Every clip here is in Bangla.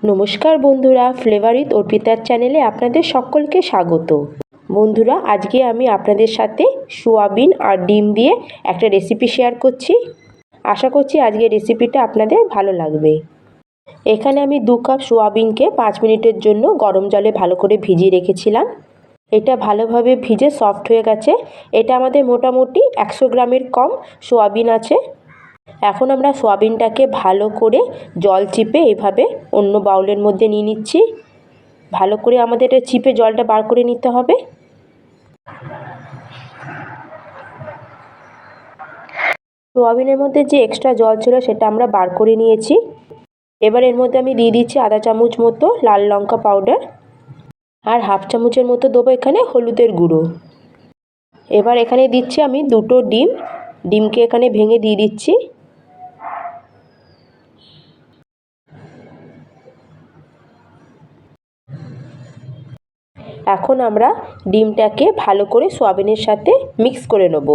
নমস্কার বন্ধুরা, ফ্লেভার উইথ অর্পিতার চ্যানেলে আপনাদের সকলকে স্বাগত। বন্ধুরা, আজকে আমি আপনাদের সাথে সোয়াবিন আর ডিম দিয়ে একটা রেসিপি শেয়ার করছি। আশা করছি আজকের রেসিপিটা আপনাদের ভালো লাগবে। এখানে আমি 2 কাপ সোয়াবিনকে 5 মিনিটের জন্য গরম জলে ভালো করে ভিজিয়ে রেখেছিলাম। এটা ভালোভাবে ভিজে সফট হয়ে গেছে। এটা আমাদের মোটামুটি 100 গ্রামের কম সোয়াবিন আছে। এখন আমরা সোয়াবিনটাকে ভালো করে জল চিপে এভাবে অন্য বাউলের মধ্যে নিয়ে নিচ্ছি। ভালো করে আমাদের এটা চিপে জলটা বার করে নিতে হবে। সোয়াবিনের মধ্যে যে এক্সট্রা জল ছিল সেটা আমরা বার করে নিয়েছি। এবার এর মধ্যে আমি দিয়ে দিচ্ছি আধা চামচ মতো লাল লঙ্কা পাউডার আর হাফ চামচের মতো দেবো এখানে হলুদের গুঁড়ো। এবার এখানে দিচ্ছি আমি 2টো ডিমকে এখানে ভেঙে দিয়ে দিচ্ছি। এখন আমরা ডিমটাকে ভালো করে সোয়াবিনের সাথে মিক্স করে নেব।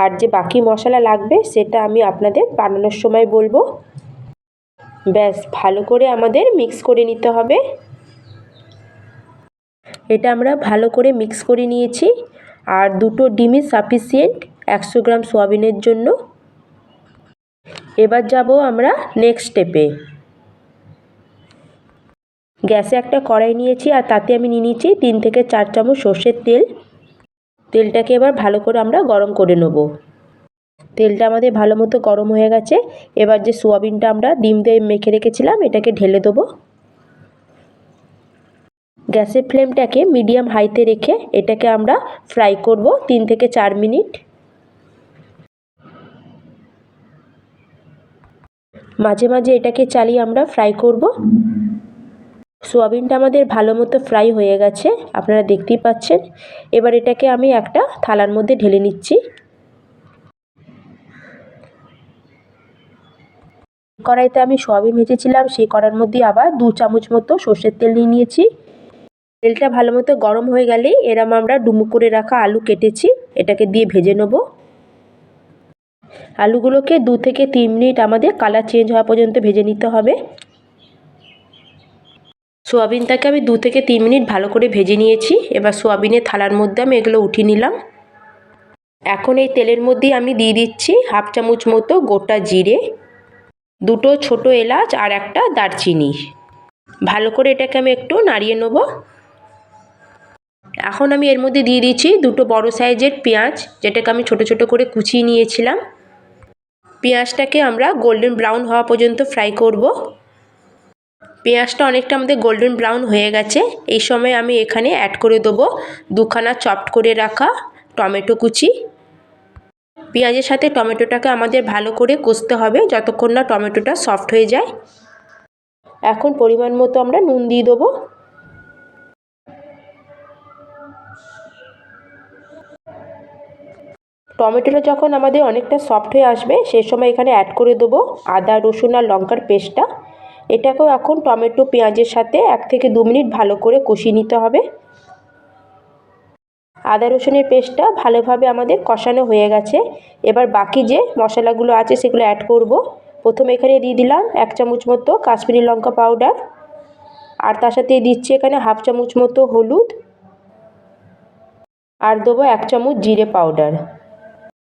আর যে বাকি মশলা লাগবে সেটা আমি আপনাদের বানানোর সময় বলবো। ব্যাস, ভালো করে আমাদের মিক্স করে নিতে হবে। এটা আমরা ভালো করে মিক্স করে নিয়েছি। আর 2টো ডিমই সাফিসিয়েন্ট 100 গ্রাম সোয়াবিনের জন্য। এবার যাব আমরা নেক্সট স্টেপে। গ্যাসে একটা কড়াই নিয়েছি আর তাতে আমি নিয়ে নিচ্ছি 3 থেকে 4 চামচ সর্ষের তেল। তেলটাকে এবার ভালো করে আমরা গরম করে নেব। তেলটা আমাদের ভালো মতো গরম হয়ে গেছে। এবার যে সোয়াবিনটা আমরা ডিম দিয়ে মেখে রেখেছিলাম এটাকে ঢেলে দেবো। গ্যাসের ফ্লেমটাকে মিডিয়াম হাইতে রেখে এটাকে আমরা ফ্রাই করব 3 থেকে 4 মিনিট। মাঝে মাঝে এটাকে চালিয়ে আমরা ফ্রাই করব। সোয়াবিনটা আমাদের ভালো মতো ফ্রাই হয়ে গেছে, আপনারা দেখতেই পাচ্ছেন। এবার এটাকে আমি একটা থালার মধ্যে ঢেলে নিচ্ছি। কড়াইতে আমি সোয়াবিন ভেজেছিলাম সেই কড়াইয়ের মধ্যে আবার 2 চামচ মতো সর্ষের তেল নিয়ে নিয়েছি। তেলটা ভালো মতো গরম হয়ে গেলেই এরম আমরা ডুমো করে রাখা আলু কেটেছি এটাকে দিয়ে ভেজে নেব। আলুগুলোকে 2 থেকে 3 মিনিট আমাদের কালার চেঞ্জ হওয়া পর্যন্ত ভেজে নিতে হবে। সোয়াবিনটাকে আমি 2 থেকে 3 মিনিট ভালো করে ভেজে নিয়েছি। এবার সোয়াবিনের থালার মধ্যে আমি এগুলো উঠিয়ে নিলাম। এখন এই তেলের মধ্যেই আমি দিয়ে দিচ্ছি হাফ চামচ মতো গোটা জিরে, 2টো ছোটো এলাচ আর একটা দারচিনি। ভালো করে এটাকে আমি একটু নাড়িয়ে নেব। এখন আমি এর মধ্যে দিয়ে দিচ্ছি 2টো বড় সাইজের পেঁয়াজ, যেটাকে আমি ছোট ছোট করে কুচিয়ে নিয়েছিলাম। পেঁয়াজটাকে আমরা গোল্ডেন ব্রাউন হওয়া পর্যন্ত ফ্রাই করব। পেঁয়াজটা অনেকটা আমাদের গোল্ডেন ব্রাউন হয়ে গেছে। এই সময় আমি এখানে অ্যাড করে দেবো 2খানা চপড করে রাখা টমেটো কুচি। পেঁয়াজের সাথে টমেটোটাকে আমাদের ভালো করে কষতে হবে যতক্ষণ না টমেটোটা সফট হয়ে যায়। এখন পরিমাণ মতো আমরা নুন দিয়ে দেবো। টমেটোটা যখন আমাদের অনেকটা সফট হয়ে আসবে সেই সময় এখানে অ্যাড করে দেবো আদা রসুন আর লঙ্কার পেস্টটা। এটাকেও এখন টমেটো পেঁয়াজের সাথে 1 থেকে 2 মিনিট ভালো করে কষিয়ে নিতে হবে। আদা রসুনের পেস্টটা ভালোভাবে আমাদের কষানো হয়ে গেছে। এবার বাকি যে মশলাগুলো আছে সেগুলো অ্যাড করব। প্রথমে এখানে দিয়ে দিলাম 1 চামচ মতো কাশ্মীরি লঙ্কা পাউডার, আর তার সাথে দিচ্ছি এখানে হাফ চামচ মতো হলুদ, আর দেবো 1 চামচ জিরে পাউডার।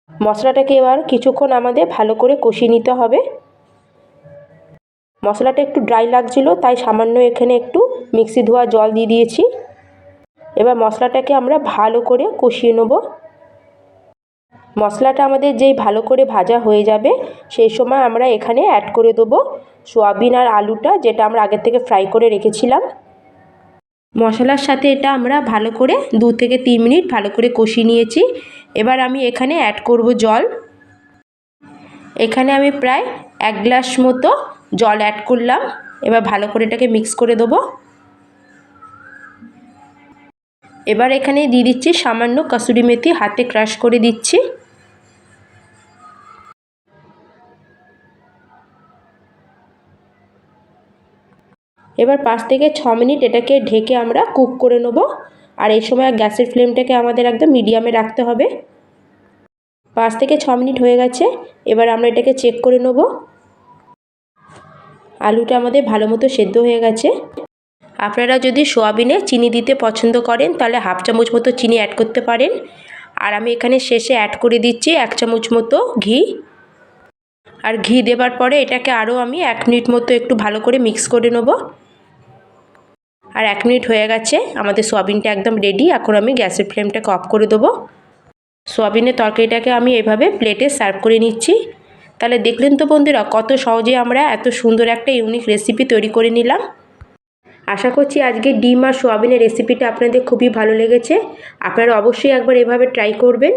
মশলাটাকে এবার কিছুক্ষণ আমাদের ভালো করে কষিয়ে নিতে হবে। মশলাটা একটু ড্রাই লাগছিল তাই সামান্য এখানে একটু মিক্সি ধোয়া জল দিয়ে দিয়েছি। এবার মশলাটাকে আমরা ভালো করে কষিয়ে নেব। মশলাটা আমাদের যেই ভালো করে ভাজা হয়ে যাবে সেই সময় আমরা এখানে অ্যাড করে দেবো সোয়াবিন আর আলুটা, যেটা আমরা আগের থেকে ফ্রাই করে রেখেছিলাম। মশলার সাথে এটা আমরা ভালো করে 2 থেকে 3 মিনিট ভালো করে কষিয়ে নিয়েছি। এবার আমি এখানে অ্যাড করব জল। এখানে আমি প্রায় 1 গ্লাস মতো জল অ্যাড করলাম। এবার ভালো করে এটাকে মিক্স করে দেবো। এবার এখানে দিয়ে দিচ্ছি সামান্য কসুরি মেথি, হাতে ক্রাশ করে দিচ্ছি। এবার 5 থেকে 6 মিনিট এটাকে ঢেকে আমরা কুক করে নেব। আর এই সময় গ্যাসের ফ্লেমটাকে আমাদের একদম মিডিয়ামে রাখতে হবে। 5 থেকে 6 মিনিট হয়ে গেছে। এবার আমরা এটাকে চেক করে নেব। আলুটা আমাদের ভালো মতো সেদ্ধ হয়ে গেছে। আপনারা যদি সোয়াবিনে চিনি দিতে পছন্দ করেন তাহলে হাফ চামচ মতো চিনি অ্যাড করতে পারেন। আর আমি এখানে শেষে অ্যাড করে দিচ্ছি 1 চামচ মতো ঘি। আর ঘি দেবার পরে এটাকে আরও আমি 1 মিনিট মতো একটু ভালো করে মিক্স করে নেব। আর 1 মিনিট হয়ে গেছে, আমাদের সোয়াবিনটা একদম রেডি। এখন আমি গ্যাসের ফ্লেমটাকে অফ করে দেবো। সোয়াবিনের তরকারিটাকে আমি এভাবে প্লেটে সার্ভ করে নিচ্ছি। তাহলে দেখলেন তো বন্ধুরা, কত সহজে আমরা এত সুন্দর একটা ইউনিক রেসিপি তৈরি করে নিলাম। আশা করছি আজকে ডিম আর সোয়াবিনের রেসিপিটা আপনাদের খুবই ভালো লেগেছে। আপনারা অবশ্যই একবার এভাবে ট্রাই করবেন।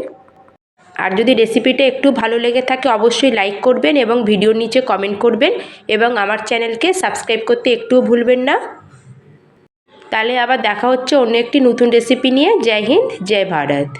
আর যদি রেসিপিটা একটু ভালো লেগে থাকে অবশ্যই লাইক করবেন এবং ভিডিওর নিচে কমেন্ট করবেন এবং আমার চ্যানেলকে সাবস্ক্রাইব করতে একটুও ভুলবেন না। তাহলে আবার দেখা হচ্ছে অন্য একটি নতুন রেসিপি নিয়ে। জয় হিন্দ, জয় ভারত।